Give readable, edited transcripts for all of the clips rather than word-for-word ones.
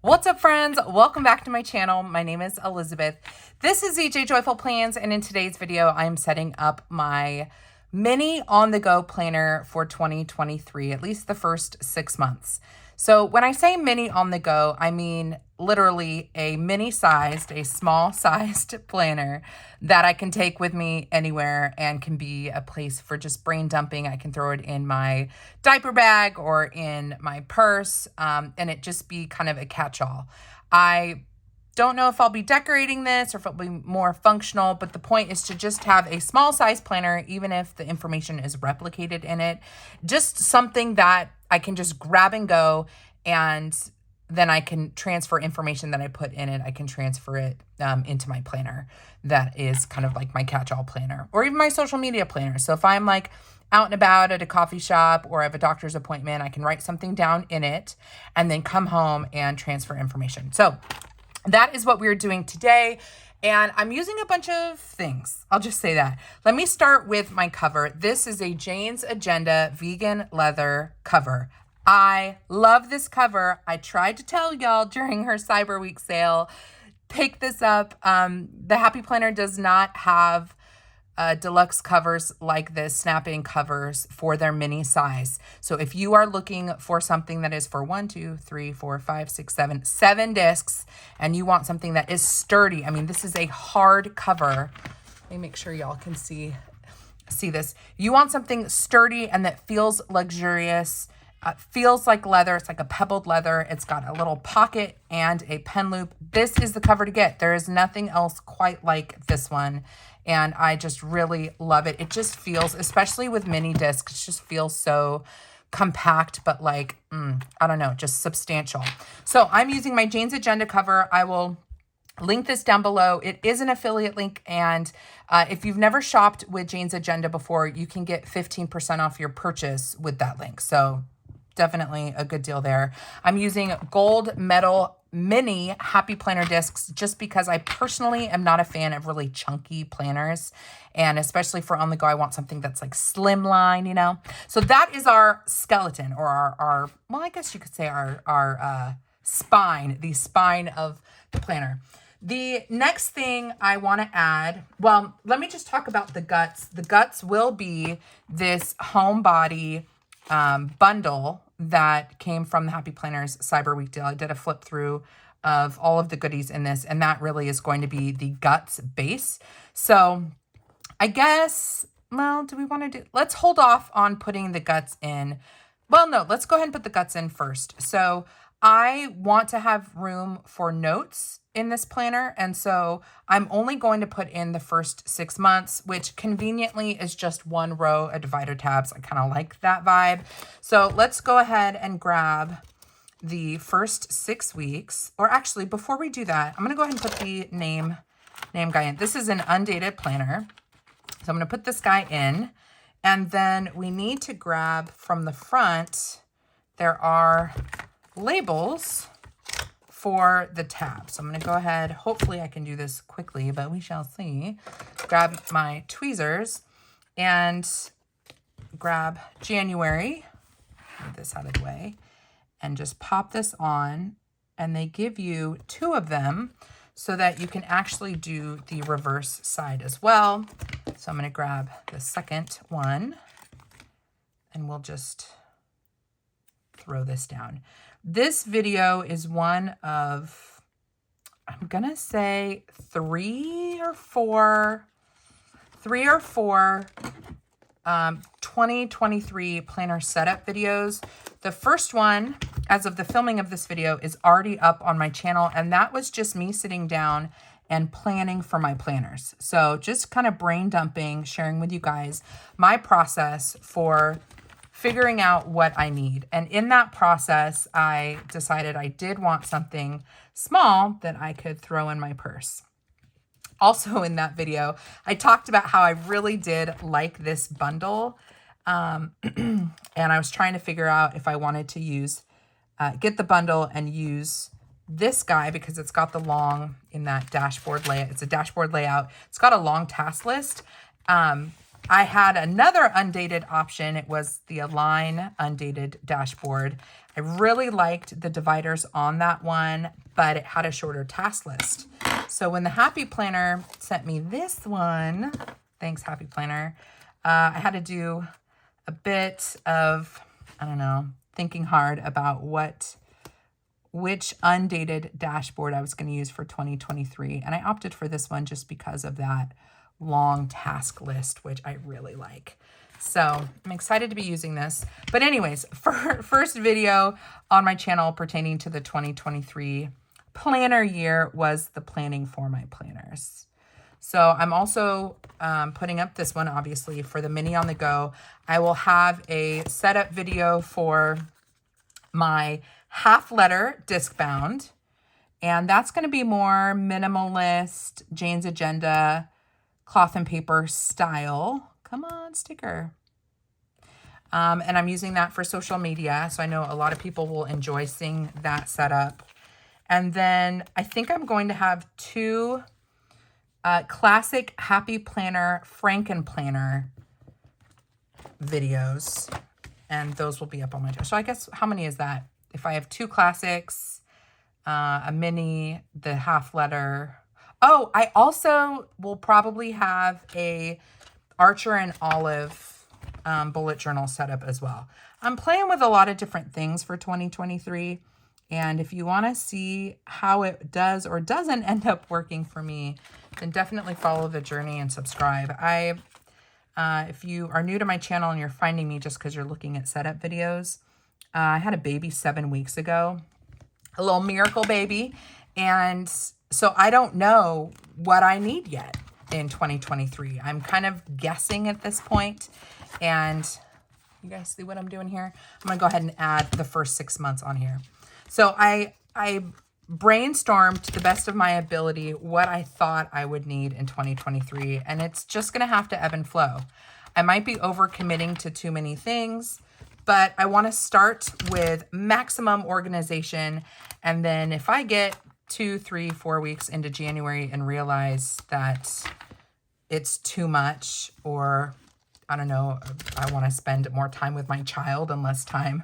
What's up, friends? Welcome back to my channel. My name is Elizabeth. This is EJ Joyful Plans, and in today's video, I am setting up my mini on-the-go planner for 2023, at least the first 6 months. So when I say mini on the go, I mean literally a mini-sized, a small-sized planner that I can take with me anywhere and can be a place for just brain dumping. I can throw it in my diaper bag or in my purse, and it just be kind of a catch-all. I don't know if I'll be decorating this or if it'll be more functional, but the point is to just have a small size planner, even if the information is replicated in it. Just something that I can just grab and go, and then I can transfer information that I put in it. I can transfer it into my planner. That is kind of like my catch-all planner, or even my social media planner. So if I'm like out and about at a coffee shop or I have a doctor's appointment, I can write something down in it and then come home and transfer information. So that is what we're doing today. And I'm using a bunch of things. I'll just say that. Let me start with my cover. This is a Jane's Agenda vegan leather cover. I love this cover. I tried to tell y'all during her Cyber Week sale, pick this up. The Happy Planner does not have deluxe covers like this, snap-in covers for their mini size. So if you are looking for something that is for 7 discs, and you want something that is sturdy, I mean, this is a hard cover. Let me make sure y'all can see this. You want something sturdy and that feels luxurious. Feels like leather. It's like a pebbled leather. It's got a little pocket and a pen loop. This is the cover to get. There is nothing else quite like this one. And I just really love it. It just feels, especially with mini discs, it just feels so compact, but like, I don't know, just substantial. So I'm using my Jane's Agenda cover. I will link this down below. It is an affiliate link, and if you've never shopped with Jane's Agenda before, you can get 15% off your purchase with that link. So definitely a good deal there. I'm using gold metal mini Happy Planner discs just because I personally am not a fan of really chunky planners. And especially for on the go, I want something that's like slimline, you know? So that is our skeleton, or our well, I guess you could say our spine, the spine of the planner. The next thing I want to add, well, let me just talk about the guts. The guts will be this homebody bundle that came from the Happy Planners Cyber Week deal. I did a flip through of all of the goodies in this, and that really is going to be the guts base. So I guess, well, do we want to do, let's hold off on putting the guts in. Well, no, let's go ahead and put the guts in first. So I want to have room for notes in this planner, and so I'm only going to put in the first 6 months, which conveniently is just one row of divider tabs. I kind of like that vibe. So let's go ahead and grab the first 6 weeks, or actually before we do that, I'm going to go ahead and put the name guy in. This is an undated planner. So I'm going to put this guy in, and then we need to grab from the front, there are labels for the tabs. So I'm going to go ahead. Hopefully I can do this quickly, but we shall see. Grab my tweezers and grab January. Move this out of the way and just pop this on. And they give you 2 of them so that you can actually do the reverse side as well. So I'm going to grab the second one and we'll just throw this down. This video is one of, I'm going to say 3 or 4 2023 planner setup videos. The first one, as of the filming of this video, is already up on my channel, and that was just me sitting down and planning for my planners. So just kind of brain dumping, sharing with you guys my process for figuring out what I need. And in that process, I decided I did want something small that I could throw in my purse. Also in that video, I talked about how I really did like this bundle. And I was trying to figure out if I wanted to use, get the bundle and use this guy because it's got the long, in that dashboard layout, it's a dashboard layout. It's got a long task list. I had another undated option. It was the Align undated dashboard. I really liked the dividers on that one, but it had a shorter task list. So when the Happy Planner sent me this one, thanks Happy Planner, I had to do a bit of, I don't know, thinking hard about which undated dashboard I was going to use for 2023. And I opted for this one just because of that long task list, which I really like. So I'm excited to be using this. But anyways, first video on my channel pertaining to the 2023 planner year was the planning for my planners. So I'm also putting up this one, obviously, for the mini on the go. I will have a setup video for my half letter disc bound, and that's going to be more minimalist, Jane's Agenda, cloth and paper style. Come on, sticker. And I'm using that for social media, so I know a lot of people will enjoy seeing that setup. And then I think I'm going to have two classic Happy Planner Franken Planner videos, and those will be up on my channel. So I guess, how many is that? If I have two classics, a mini, the half letter. Oh, I also will probably have a Archer and Olive bullet journal setup as well. I'm playing with a lot of different things for 2023. And if you want to see how it does or doesn't end up working for me, then definitely follow the journey and subscribe. If you are new to my channel and you're finding me just because you're looking at setup videos, I had a baby 7 weeks ago, a little miracle baby. And so I don't know what I need yet in 2023. I'm kind of guessing at this point. And you guys see what I'm doing here? I'm going to go ahead and add the first 6 months on here. So I brainstormed to the best of my ability what I thought I would need in 2023, and it's just going to have to ebb and flow. I might be overcommitting to too many things, but I want to start with maximum organization, and then if I get 2, 3, 4 weeks into January and realize that it's too much, or I don't know, I want to spend more time with my child and less time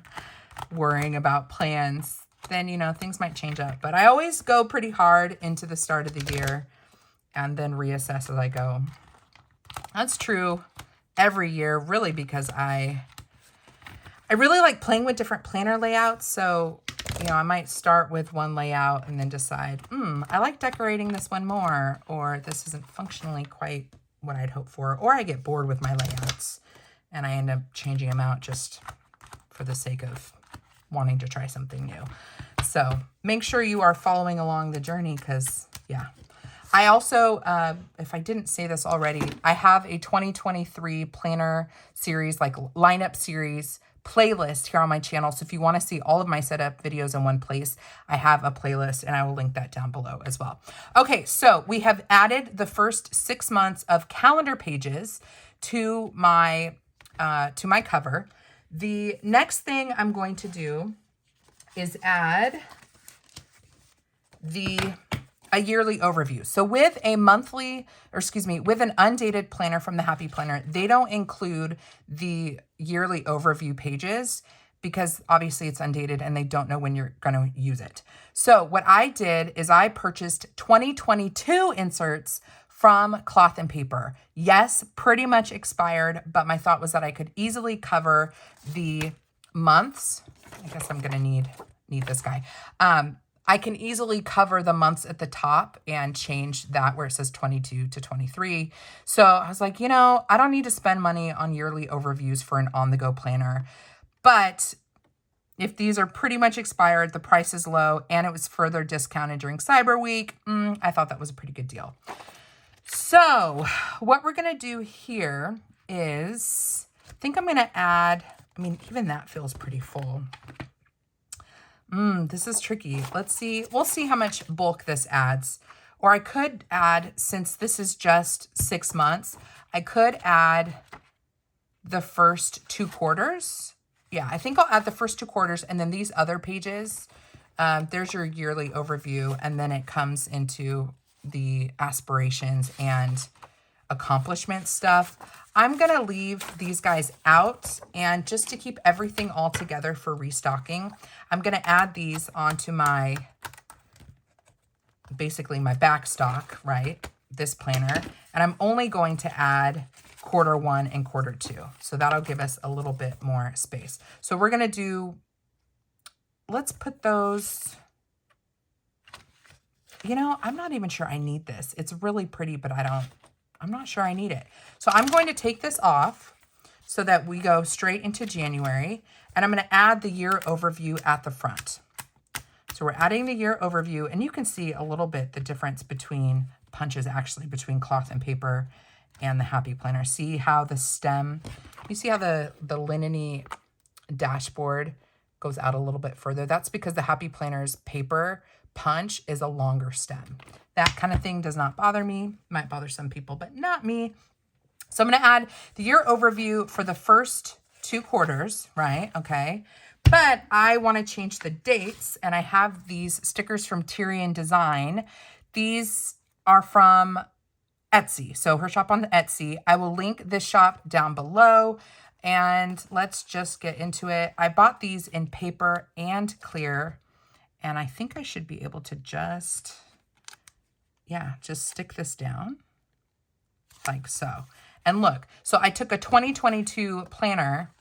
worrying about plans, then, you know, things might change up. But I always go pretty hard into the start of the year and then reassess as I go. That's true every year, really, because I really like playing with different planner layouts. So, you know, I might start with one layout and then decide, I like decorating this one more, or this isn't functionally quite what I'd hoped for, or I get bored with my layouts and I end up changing them out just for the sake of wanting to try something new. So make sure you are following along the journey, because yeah. I also, if I didn't say this already, I have a 2023 planner series, like lineup series playlist here on my channel. So if you want to see all of my setup videos in one place, I have a playlist and I will link that down below as well. Okay, so we have added the first 6 months of calendar pages to my cover. The next thing I'm going to do is add a yearly overview. So with a with an undated planner from the Happy Planner, they don't include the yearly overview pages because obviously it's undated and they don't know when you're going to use it. So what I did is I purchased 2022 inserts from Cloth and Paper. Yes, pretty much expired, but my thought was that I could easily cover the months. I guess I'm gonna need this guy. I can easily cover the months at the top and change that where it says 22 to 23. So I was like, you know, I don't need to spend money on yearly overviews for an on-the-go planner. But if these are pretty much expired, the price is low, and it was further discounted during Cyber Week, I thought that was a pretty good deal. So what we're going to do here is, I think I'm going to add, I mean, even that feels pretty full. This is tricky. Let's see. We'll see how much bulk this adds. Or I could add, since this is just 6 months, I could add the first 2 quarters. Yeah, I think I'll add the first 2 quarters, and then these other pages, there's your yearly overview, and then it comes into the aspirations and accomplishment stuff. I'm going to leave these guys out, and just to keep everything all together for restocking, I'm going to add these onto my, basically my back stock, right? This planner. And I'm only going to add Q1 and Q2. So that'll give us a little bit more space. So we're going to do, let's put those, you know, I'm not even sure I need this. It's really pretty, but I'm not sure I need it. So I'm going to take this off so that we go straight into January, and I'm going to add the year overview at the front. So we're adding the year overview, and you can see a little bit the difference between punches, actually, between cloth and paper and the Happy Planner. See how the stem, you see how the linen-y dashboard goes out a little bit further? That's because the Happy Planner's paper punch is a longer stem. That kind of thing does not bother me. Might bother some people, but not me. So I'm going to add the year overview for the first 2 quarters, right? Okay. But I want to change the dates, and I have these stickers from Tyrian Design. These are from Etsy. So her shop on the Etsy. I will link this shop down below, and let's just get into it. I bought these in paper and clear, and I think I should be able to just stick this down like so. And look, so I took a 2022 planner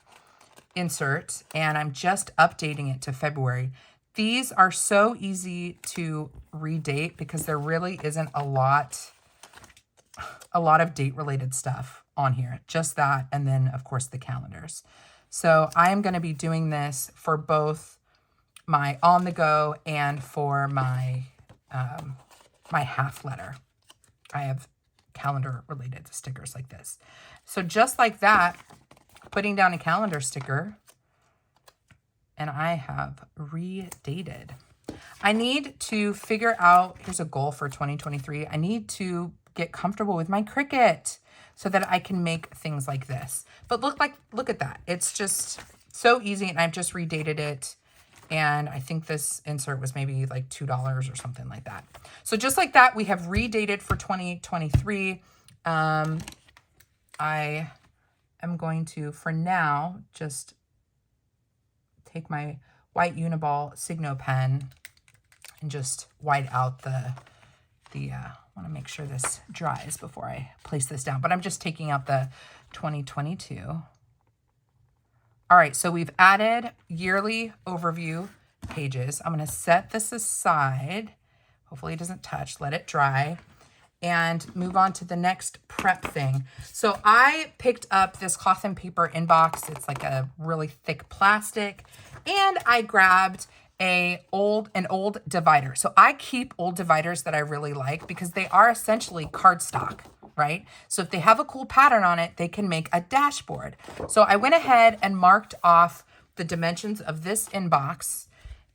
insert, and I'm just updating it to February. These are so easy to redate because there really isn't a lot of date related stuff on here. Just that, and then of course the calendars. So I am going to be doing this for both my on the go and for my my half letter. I have calendar related stickers like this. So just like that, putting down a calendar sticker, and I have redated. I need to figure out, here's a goal for 2023. I need to get comfortable with my Cricut so that I can make things like this. But look at that. It's just so easy, and I've just redated it. And I think this insert was maybe like $2 or something like that. So just like that, we have redated for 2023. I am going to, for now, just take my white Uniball Signo pen and just white out I want to make sure this dries before I place this down. But I'm just taking out the 2022. All right, so we've added yearly overview pages. I'm going to set this aside. Hopefully it doesn't touch. Let it dry. And move on to the next prep thing. So I picked up this cloth and paper inbox. It's like a really thick plastic. And I grabbed an old divider. So I keep old dividers that I really like because they are essentially cardstock, right? So if they have a cool pattern on it, they can make a dashboard. So I went ahead and marked off the dimensions of this inbox,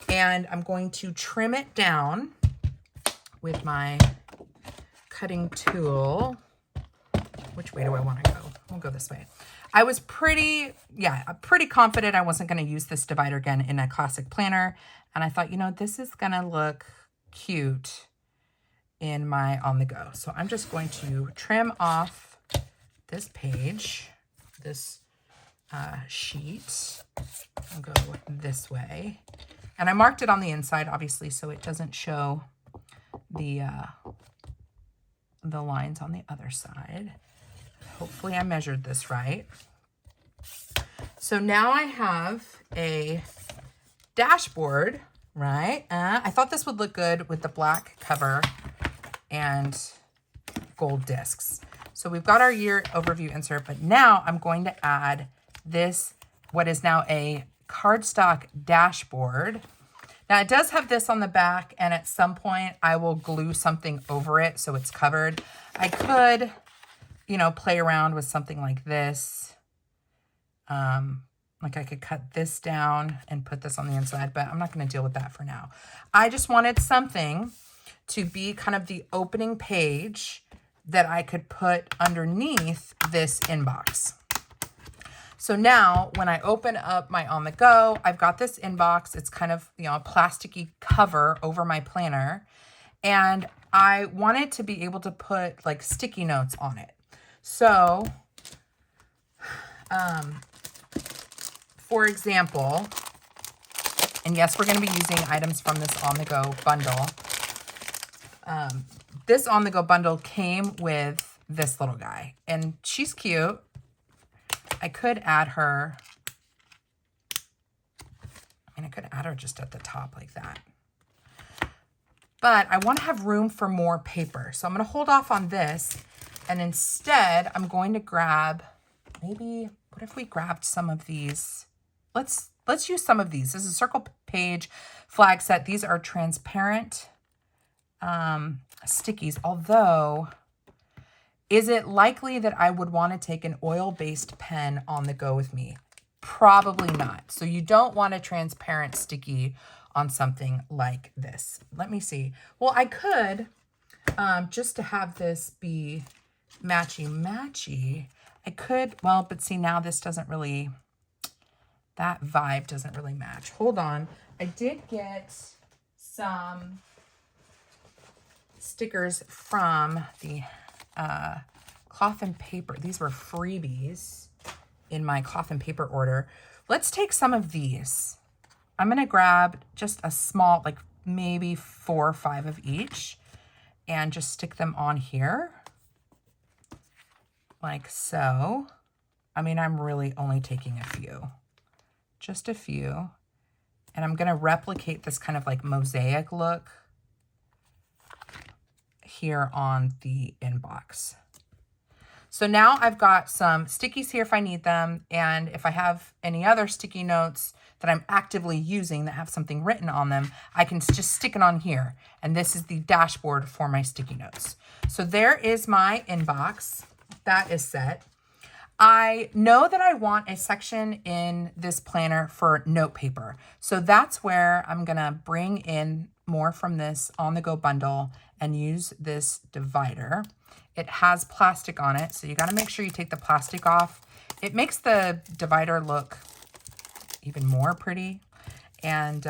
and I'm going to trim it down with my cutting tool. Which way do I want to go? We'll go this way. I was pretty confident I wasn't going to use this divider again in a classic planner. And I thought, you know, this is going to look cute in my on the go. So I'm just going to trim off this page, this sheet. I'll go this way. And I marked it on the inside, obviously, so it doesn't show the lines on the other side. Hopefully I measured this right. So now I have a dashboard, right? I thought this would look good with the black cover and gold discs. So we've got our year overview insert, but now I'm going to add this, what is now a cardstock dashboard. Now it does have this on the back, and at some point I will glue something over it so it's covered. I could, you know, play around with something like this. Like I could cut this down and put this on the inside, but I'm not going to deal with that for now. I just wanted something to be kind of the opening page that I could put underneath this inbox. So now when I open up my on the go, I've got this inbox. It's kind of, you know, a plasticky cover over my planner. And I wanted to be able to put like sticky notes on it. So, for example, and yes, we're going to be using items from this on-the-go bundle. This on-the-go bundle came with this little guy, and she's cute. I could add her. I mean, I could add her just at the top like that. But I want to have room for more paper. So I'm going to hold off on this. And instead, I'm going to grab, maybe, what if we grabbed some of these? Let's use some of these. This is a circle page flag set. These are transparent stickies. Although, is it likely that I would want to take an oil-based pen on the go with me? Probably not. So you don't want a transparent sticky on something like this. Let me see. Well, I could, just to have this be matchy-matchy, I could, well, but see, now this doesn't really, that vibe doesn't really match. Hold on. I did get some stickers from the cloth and paper. These were freebies in my cloth and paper order. Let's take some of these. I'm going to grab just a small, like maybe 4 or 5 of each, and just stick them on here like so. I mean, I'm really only taking a few, just a few. And I'm going to replicate this kind of like mosaic look here on the inbox. So now I've got some stickies here if I need them. And if I have any other sticky notes that I'm actively using that have something written on them, I can just stick it on here. And this is the dashboard for my sticky notes. So there is my inbox. That is set. I know that I want a section in this planner for note paper. So that's where I'm gonna bring in more from this on-the-go bundle and use this divider. It has plastic on it, so you gotta make sure you take the plastic off. It makes the divider look even more pretty, and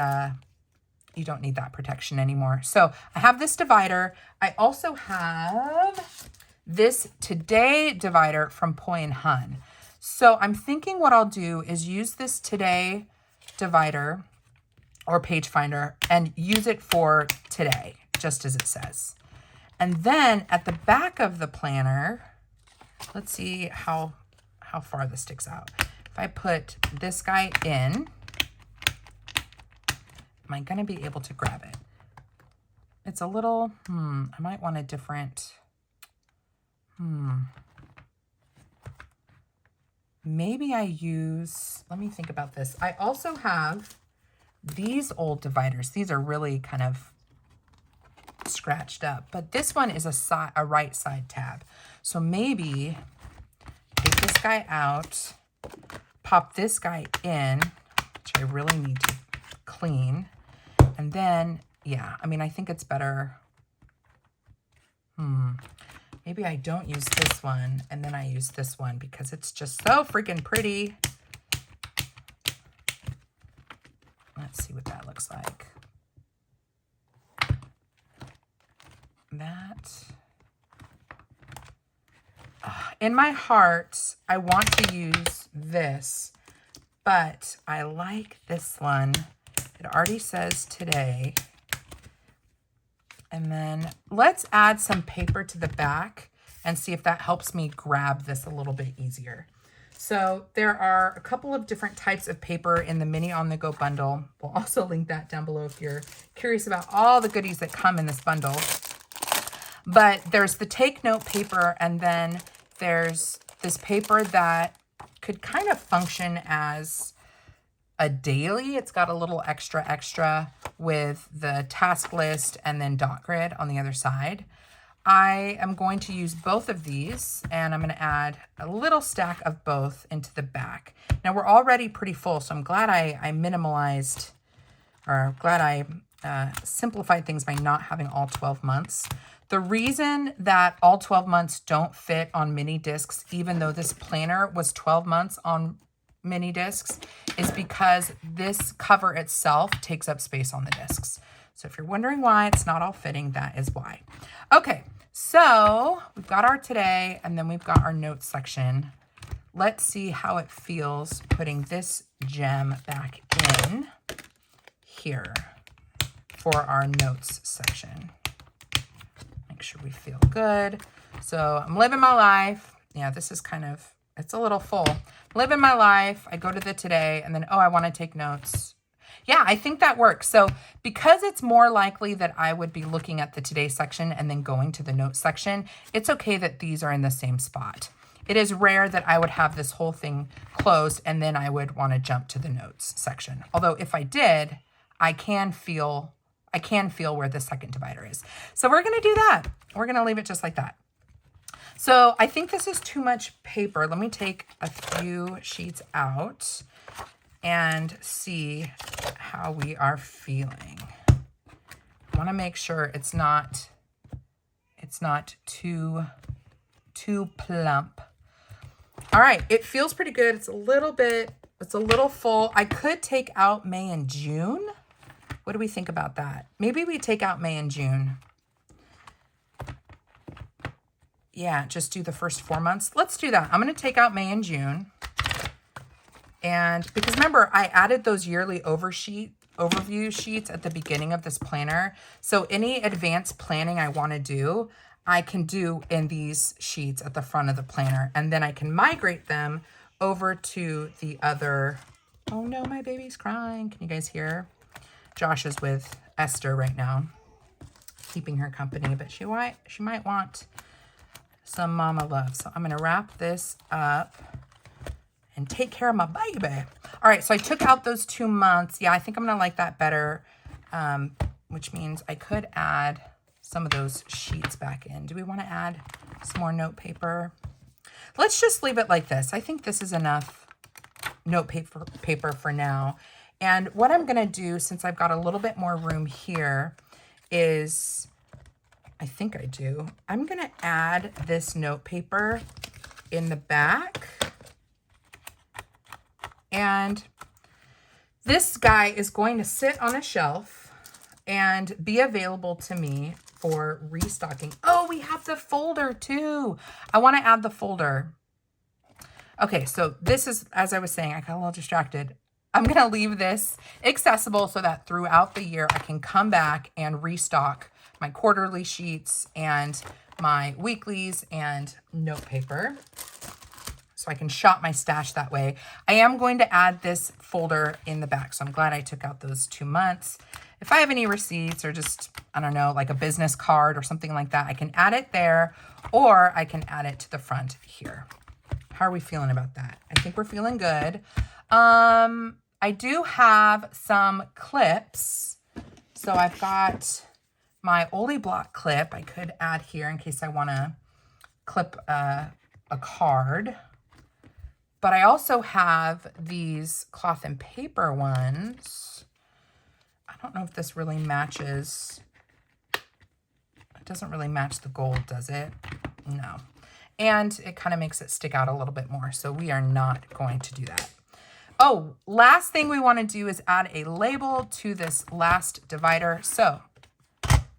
you don't need that protection anymore. So I have this divider. I also have this Today divider from Poi and Hun. So I'm thinking what I'll do is use this Today divider or page finder and use it for today, just as it says. And then at the back of the planner, let's see how far this sticks out. If I put this guy in, am I going to be able to grab it? It's a little, I might want a different, maybe I use, let me think about this. I also have these old dividers. These are really kind of scratched up, but this one is a right side tab. So maybe take this guy out, pop this guy in, which I really need to clean. And then, yeah, I mean, I think it's better. Maybe I don't use this one and then I use this one because it's just so freaking pretty. Let's see what that looks like. That. In my heart, I want to use this, but I like this one. It already says today. And then let's add some paper to the back and see if that helps me grab this a little bit easier. So there are a couple of different types of paper in the mini on-the-go bundle. We'll also link that down below if you're curious about all the goodies that come in this bundle. But there's the take note paper, and then there's this paper that could kind of function as a daily. It's got a little extra with the task list and then dot grid on the other side. I am going to use both of these, and I'm going to add a little stack of both into the back. Now we're already pretty full, so I'm glad I minimalized, or glad I simplified things by not having all 12 months. The reason that all 12 months don't fit on mini discs, even though this planner was 12 months on mini discs, is because this cover itself takes up space on the discs. So if you're wondering why it's not all fitting, that is why. Okay, so we've got our today, and then we've got our notes section. Let's see how it feels putting this gem back in here for our notes section. Make sure we feel good. So I'm living my life. Yeah, this is kind of, it's a little full. Living my life. I go to the today, and then, oh, I want to take notes. Yeah, I think that works. So because it's more likely that I would be looking at the today section and then going to the notes section, it's okay that these are in the same spot. It is rare that I would have this whole thing closed and then I would want to jump to the notes section. Although if I did, I can feel where the second divider is. So we're going to do that. We're going to leave it just like that. So I think this is too much paper. Let me take a few sheets out and see how we are feeling. I want to make sure it's not too plump. All right, it feels pretty good. It's a little full. I could take out May and June. What do we think about that? Maybe we take out May and June. Yeah, just do the first 4 months. Let's do that. I'm going to take out May and June. And because remember, I added those yearly overview sheets at the beginning of this planner. So any advanced planning I want to do, I can do in these sheets at the front of the planner. And then I can migrate them over to the other. Oh no, my baby's crying. Can you guys hear? Josh is with Esther right now, keeping her company, but she might want some mama love. So I'm going to wrap this up and take care of my baby. All right, so I took out those 2 months. Yeah, I think I'm gonna like that better, which means I could add some of those sheets back in. Do we wanna add some more note paper? Let's just leave it like this. I think this is enough note paper for now. And what I'm gonna do, since I've got a little bit more room here, is, I'm gonna add this note paper in the back. And this guy is going to sit on a shelf and be available to me for restocking. Oh, we have the folder too. I want to add the folder. Okay, so this is, as I was saying, I got a little distracted. I'm going to leave this accessible so that throughout the year I can come back and restock my quarterly sheets and my weeklies and note paper. So I can shop my stash that way. I am going to add this folder in the back. So I'm glad I took out those 2 months. If I have any receipts or just, I don't know, like a business card or something like that, I can add it there, or I can add it to the front here. How are we feeling about that? I think we're feeling good. I do have some clips. So I've got my Oli Block clip I could add here in case I want to clip a card. But I also have these cloth and paper ones. I don't know if this really matches. It doesn't really match the gold, does it? No. And it kind of makes it stick out a little bit more. So we are not going to do that. Oh, last thing we want to do is add a label to this last divider. So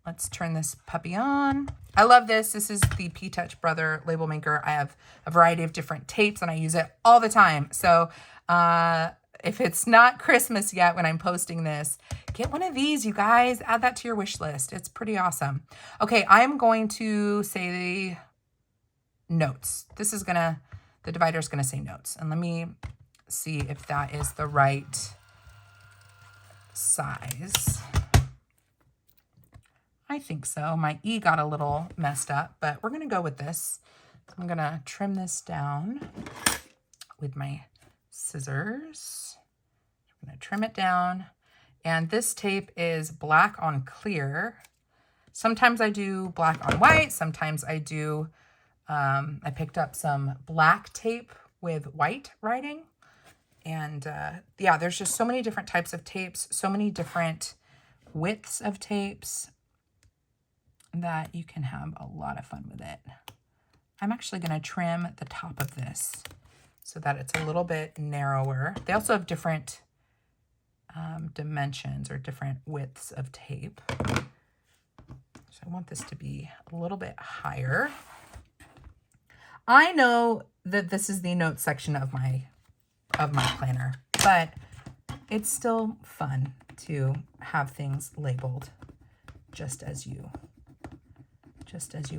let's turn this puppy on. I love this. This is the P-Touch Brother label maker. I have a variety of different tapes and I use it all the time. So if it's not Christmas yet when I'm posting this, get one of these, you guys. Add that to your wish list. It's pretty awesome. Okay, I'm going to say notes. The divider is going to say notes. And let me see if that is the right size. I think so. My E got a little messed up, but we're going to go with this. So I'm going to trim this down with my scissors. I'm going to trim it down. And this tape is black on clear. Sometimes I do black on white. Sometimes I do, I picked up some black tape with white writing. And yeah, there's just so many different types of tapes, so many different widths of tapes, that you can have a lot of fun with it. I'm actually going to trim the top of this so that it's a little bit narrower. They also have different dimensions or different widths of tape. So I want this to be a little bit higher. I know that this is the notes section of my planner, but it's still fun to have things labeled just as you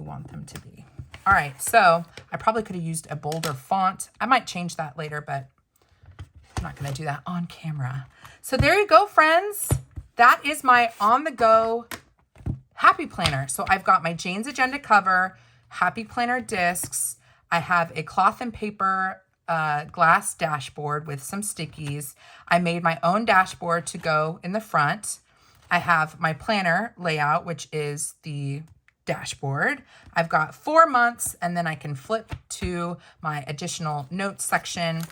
want them to be. All right, so I probably could have used a bolder font. I might change that later, but I'm not going to do that on camera. So there you go, friends. That is my on-the-go Happy Planner. So I've got my Jane's Agenda cover, Happy Planner discs. I have a cloth and paper glass dashboard with some stickies. I made my own dashboard to go in the front. I have my planner layout, which is the dashboard. I've got 4 months, and then I can flip to my additional notes section,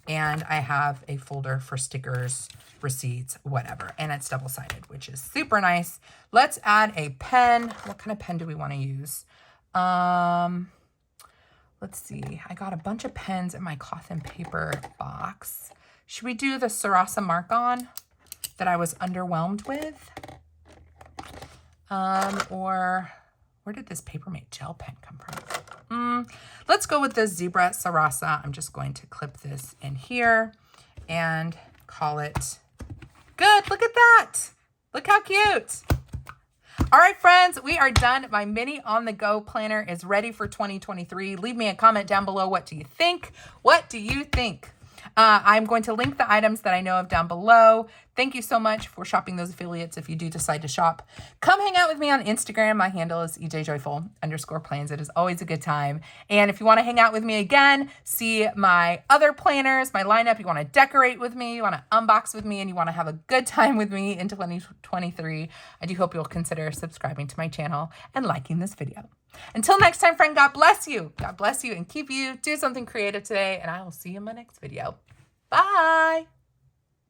and I have a folder for stickers, receipts, whatever, and it's double-sided, which is super nice. Let's add a pen. What kind of pen do we want to use? Let's see. I got a bunch of pens in my cloth and paper box. Should we do the Sarasa Mark-On that I was underwhelmed with? Or where did this Papermate gel pen come from? Let's go with the Zebra Sarasa. I'm just going to clip this in here and call it good. Look at that. Look how cute. All right, friends, we are done. My mini on-the-go planner is ready for 2023. Leave me a comment down below. What do you think? What do you think? I'm going to link the items that I know of down below. Thank you so much for shopping those affiliates. If you do decide to shop, come hang out with me on Instagram. My handle is ejjoyful_plans. It is always a good time. And if you want to hang out with me again, see my other planners, my lineup, you want to decorate with me, you want to unbox with me, and you want to have a good time with me in 2023, I do hope you'll consider subscribing to my channel and liking this video. Until next time, friend, God bless you. God bless you and keep you. Do something creative today, and I will see you in my next video. Bye.